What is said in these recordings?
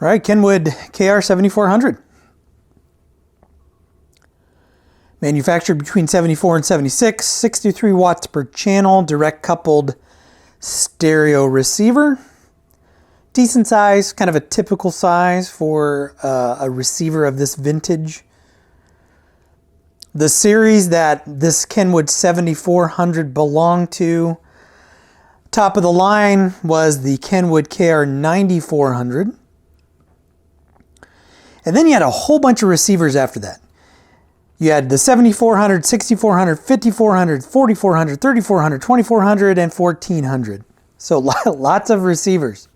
All right, Kenwood KR 7400. Manufactured between 74 and 76, 63 watts per channel, direct coupled stereo receiver. Decent size, kind of a typical size for a receiver of this vintage. The series that this Kenwood 7400 belonged to, top of the line was the Kenwood KR 9400. And then you had a whole bunch of receivers after that. You had the 7400, 6400, 5400, 4400, 3400, 2400, and 1400. So lots of receivers.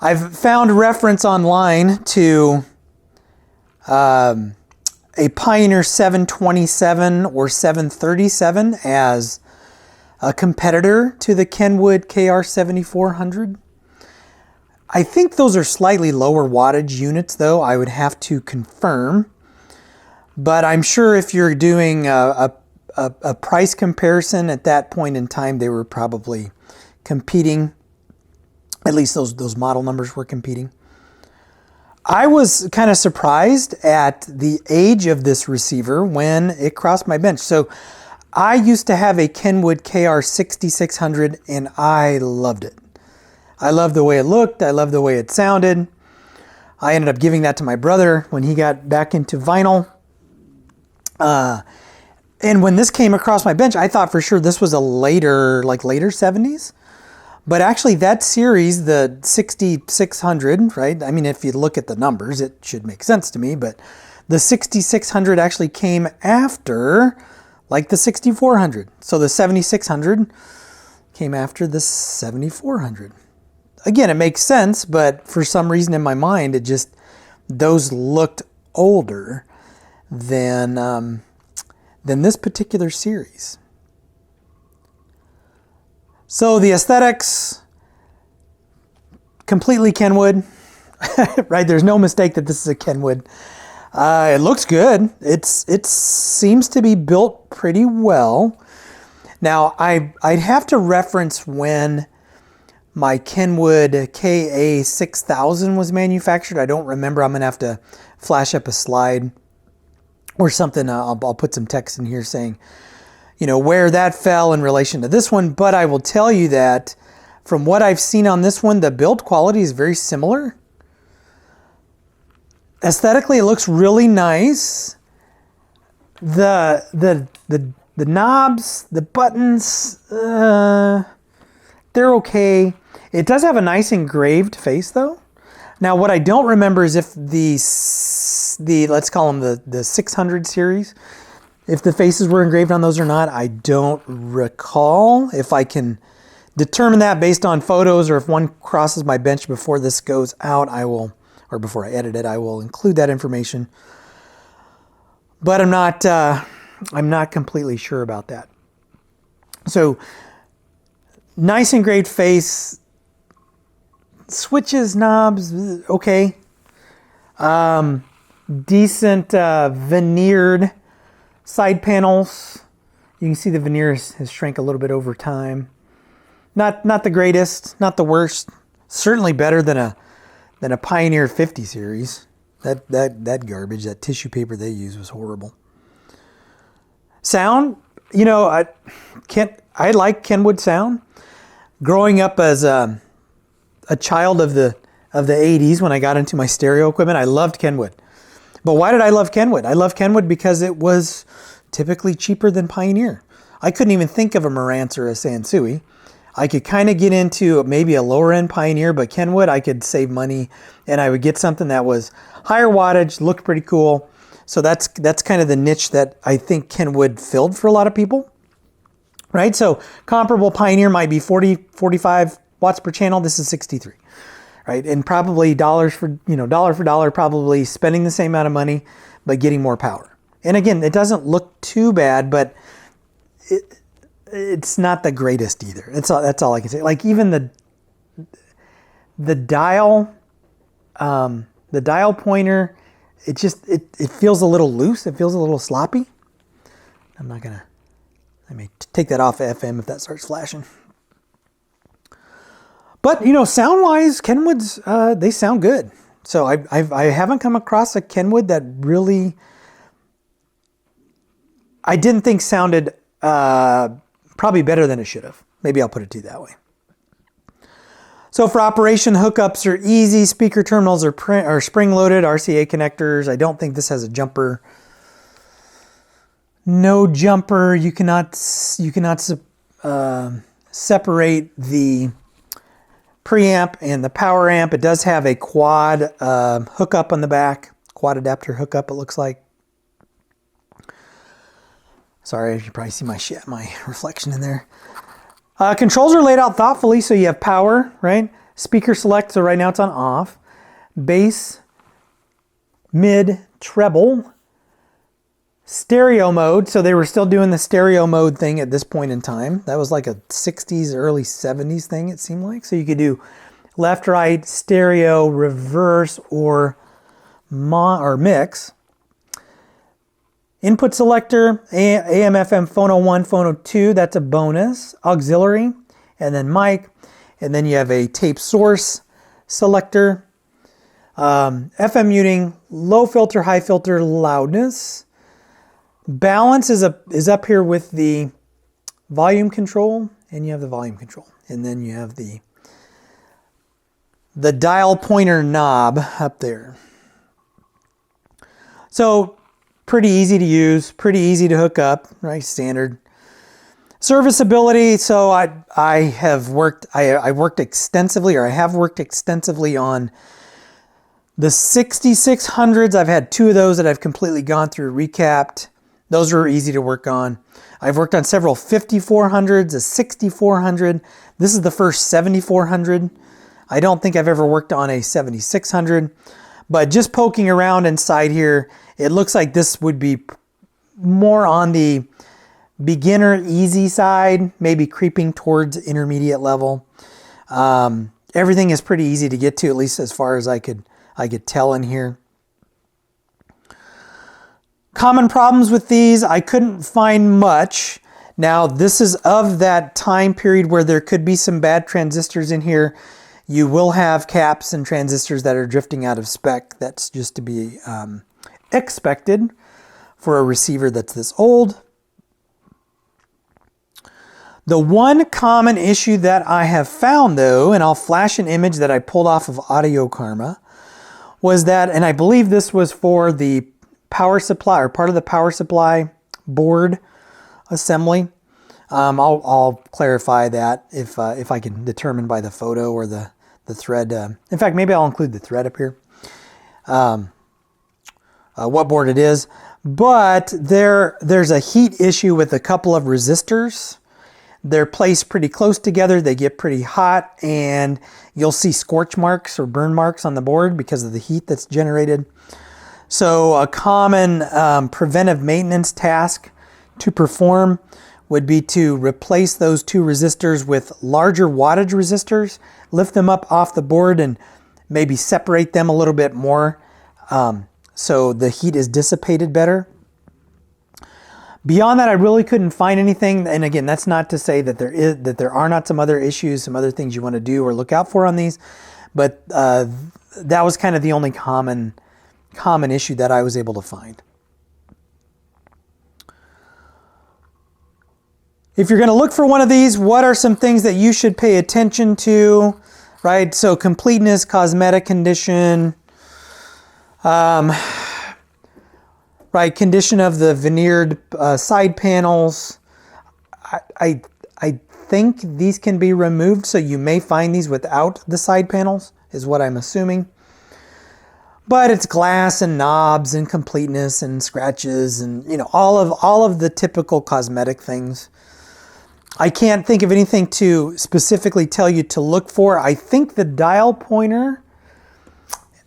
I've found reference online to a Pioneer 727 or 737 as a competitor to the Kenwood KR 7400. I think those are slightly lower wattage units, though. I would have to confirm. But I'm sure if you're doing a price comparison at that point in time, they were probably competing. At least those model numbers were competing. I was kind of surprised at the age of this receiver when it crossed my bench. So I used to have a Kenwood KR 6600 and I loved it. I loved the way it looked. I loved the way it sounded. I ended up giving that to my brother when he got back into vinyl. And when this came across my bench, I thought for sure this was a later 70s. But actually that series, the 6600, right? I mean, if you look at the numbers, it should make sense to me. But the 6600 actually came after like the 6400. So the 7600 came after the 7400. Again, it makes sense, but for some reason in my mind, those looked older than this particular series. So the aesthetics, completely Kenwood, right? There's no mistake that this is a Kenwood. It looks good. It seems to be built pretty well. Now, I'd have to reference when my Kenwood KA 6000 was manufactured. I don't remember. I'm going to have to flash up a slide or something. I'll put some text in here saying, where that fell in relation to this one. But I will tell you that from what I've seen on this one, the build quality is very similar. Aesthetically, it looks really nice. The knobs, the buttons, they're okay. It does have a nice engraved face though. Now what I don't remember is if the let's call them the 600 series, if the faces were engraved on those or not. I don't recall. If I can determine that based on photos or if one crosses my bench before this goes out, or before I edit it, I will include that information. But I'm not completely sure about that. So nice engraved face, switches, knobs, okay. Decent veneered side panels. You can see the veneer has shrank a little bit over time. Not the greatest, not the worst. Certainly better than a Pioneer 50 series. That garbage, that tissue paper they used was horrible. Sound, I like Kenwood sound. Growing up as a child of the 80s when I got into my stereo equipment, I loved Kenwood. But why did I love Kenwood? I love Kenwood because it was typically cheaper than Pioneer. I couldn't even think of a Marantz or a Sansui. I could kind of get into maybe a lower end Pioneer, but Kenwood, I could save money and I would get something that was higher wattage, looked pretty cool. So that's kind of the niche that I think Kenwood filled for a lot of people, right? So comparable Pioneer might be 40, 45 watts per channel. This is 63, right? And probably dollar for dollar, probably spending the same amount of money, but getting more power. And again, it doesn't look too bad, but it's not the greatest either. That's all I can say. Like even the dial pointer, it feels a little loose. It feels a little sloppy. I may take that off FM if that starts flashing. But, you know, sound-wise, Kenwoods, they sound good. So I haven't come across a Kenwood that really, I didn't think sounded probably better than it should have. Maybe I'll put it to you that way. So for operation, hookups are easy. Speaker terminals are spring-loaded. RCA connectors. I don't think this has a jumper. No jumper. You cannot separate the preamp and the power amp. It does have a quad hookup on the back. Quad adapter hookup, it looks like. Sorry, you probably see my reflection in there. Controls are laid out thoughtfully, so you have power, right? Speaker select, so right now it's on off. Bass, mid, treble. Stereo mode, so they were still doing the stereo mode thing at this point in time. That was like a 60s, early 70s thing, it seemed like. So you could do left, right, stereo, reverse, or mix. Input selector, AM, FM, phono 1, phono 2, that's a bonus. Auxiliary, and then mic. And then you have a tape source selector. FM muting, low filter, high filter, loudness. Balance is up here with the volume control, and you have the volume control. And then you have the dial pointer knob up there. So pretty easy to use, pretty easy to hook up, right? Standard. Serviceability, so I have worked extensively on the 6600s. I've had 2 of those that I've completely gone through, recapped. Those are easy to work on. I've worked on several 5400s, a 6400. This is the first 7400. I don't think I've ever worked on a 7600, but just poking around inside here, it looks like this would be more on the beginner easy side, maybe creeping towards intermediate level. Everything is pretty easy to get to, at least as far as I could tell in here. Common problems with these, I couldn't find much. Now, this is of that time period where there could be some bad transistors in here. You will have caps and transistors that are drifting out of spec. That's just to be expected for a receiver that's this old. The one common issue that I have found, though, and I'll flash an image that I pulled off of Audio Karma, was that, and I believe this was for the power supply, or part of the power supply board assembly. I'll clarify that if I can determine by the photo or the thread. In fact, maybe I'll include the thread up here. What board it is. But there's a heat issue with a couple of resistors. They're placed pretty close together. They get pretty hot, and you'll see scorch marks or burn marks on the board because of the heat that's generated. So a common preventive maintenance task to perform would be to replace those 2 resistors with larger wattage resistors, lift them up off the board and maybe separate them a little bit more so the heat is dissipated better. Beyond that, I really couldn't find anything. And again, that's not to say that there are not some other issues, some other things you want to do or look out for on these. But that was kind of the only common issue that I was able to find. If you're going to look for one of these, what are some things that you should pay attention to, right? So completeness, cosmetic condition, right, condition of the veneered side panels. I think these can be removed, so you may find these without the side panels, is what I'm assuming. But it's glass and knobs and completeness and scratches and, you know, all of the typical cosmetic things. I can't think of anything to specifically tell you to look for. I think the dial pointer,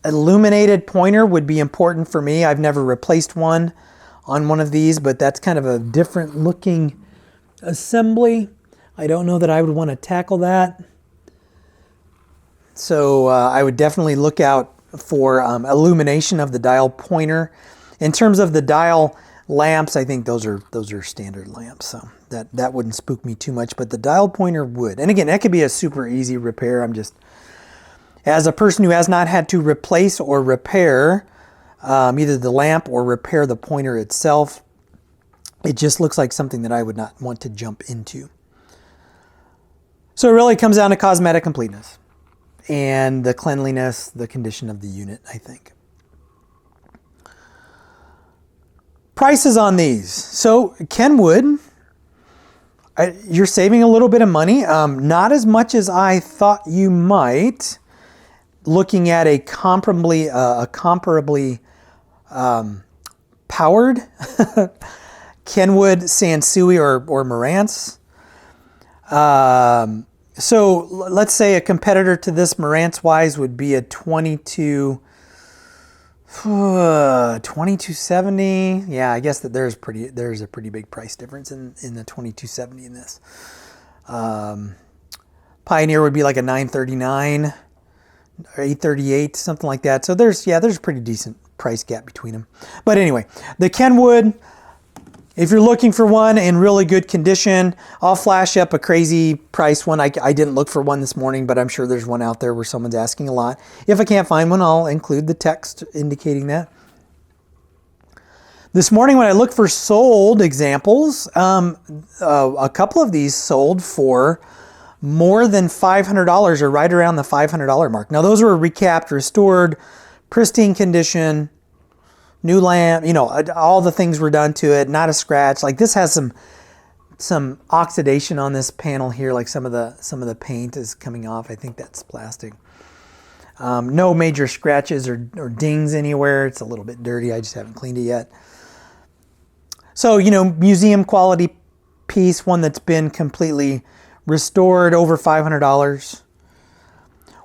illuminated pointer, would be important for me. I've never replaced one on one of these, but that's kind of a different looking assembly. I don't know that I would want to tackle that. So I would definitely look out for illumination of the dial pointer. In terms of the dial Lamps, I think those are standard lamps, so that wouldn't spook me too much, but the dial pointer would. And again, that could be a super easy repair. I'm just, as a person who has not had to replace or repair either the lamp or repair the pointer itself, it just looks like something that I would not want to jump into. So it really comes down to cosmetic completeness and the cleanliness, the condition of the unit, I think. Prices on these. So Kenwood, you're saving a little bit of money. Not as much as I thought you might, looking at a comparably powered Kenwood Sansui or Marantz. So let's say a competitor to this Marantz wise would be a 2270. Yeah, I guess that there's a pretty big price difference in the 2270 in this. Pioneer would be like a 939 or 838, something like that. So there's a pretty decent price gap between them. But anyway, the Kenwood, if you're looking for one in really good condition, I'll flash up a crazy price one. I didn't look for one this morning, but I'm sure there's one out there where someone's asking a lot. If I can't find one, I'll include the text indicating that. This morning when I looked for sold examples, a couple of these sold for more than $500 or right around the $500 mark. Now those were recapped, restored, pristine condition, new lamp, all the things were done to it, not a scratch. Like this has some oxidation on this panel here, like some of the paint is coming off. I think that's plastic. No major scratches or dings anywhere. It's a little bit dirty. I just haven't cleaned it yet. So, museum quality piece, one that's been completely restored, over $500.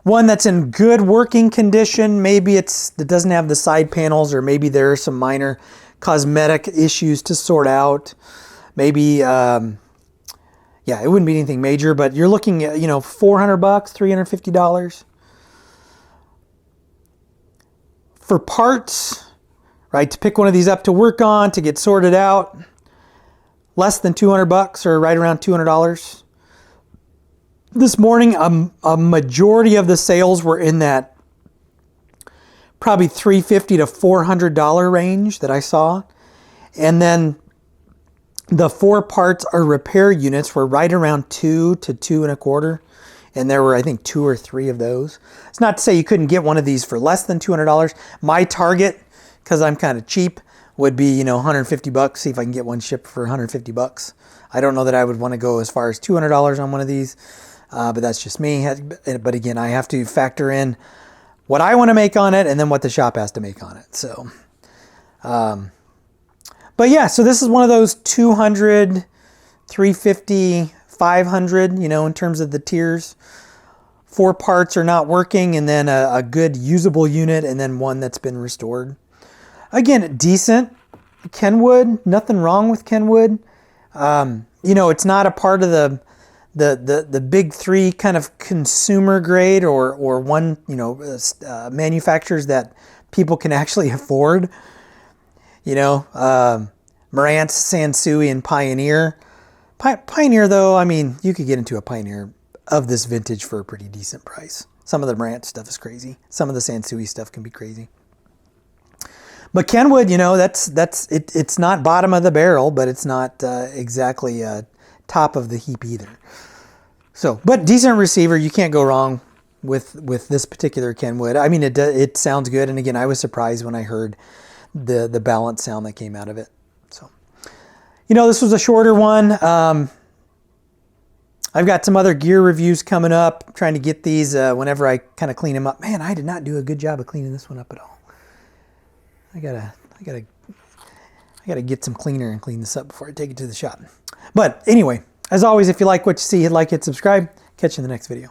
One that's in good working condition, maybe it doesn't have the side panels, or maybe there are some minor cosmetic issues to sort out. Maybe, it wouldn't be anything major, but you're looking at, $400, $350. For parts, right, to pick one of these up to work on, to get sorted out, less than $200 or right around $200. This morning, a majority of the sales were in that probably $350 to $400 range that I saw. And then the 4 parts or repair units were right around $2 to $2.25. And there were, I think, 2 or 3 of those. It's not to say you couldn't get one of these for less than $200. My target, because I'm kind of cheap, would be, $150. See if I can get one shipped for $150. I don't know that I would want to go as far as $200 on one of these. But that's just me. But again, I have to factor in what I want to make on it and then what the shop has to make on it. So, but yeah, so this is one of those 200, 350, 500, in terms of the tiers. 4 parts are not working, and then a good usable unit, and then one that's been restored. Again, decent. Kenwood, nothing wrong with Kenwood. It's not a part of the big 3 kind of consumer grade or one, manufacturers that people can actually afford. Marantz, Sansui, and Pioneer. Pioneer, though, you could get into a Pioneer of this vintage for a pretty decent price. Some of the Marantz stuff is crazy. Some of the Sansui stuff can be crazy. But Kenwood, it's not bottom of the barrel, but it's not exactly top of the heap either. So, but decent receiver, you can't go wrong with this particular Kenwood. It sounds good, and again, I was surprised when I heard the balance sound that came out of it. So, this was a shorter one. I've got some other gear reviews coming up, trying to get these whenever I kind of clean them up. Man, I did not do a good job of cleaning this one up at all. I gotta get some cleaner and clean this up before I take it to the shop. But anyway, as always, if you like what you see, hit like, hit subscribe. Catch you in the next video.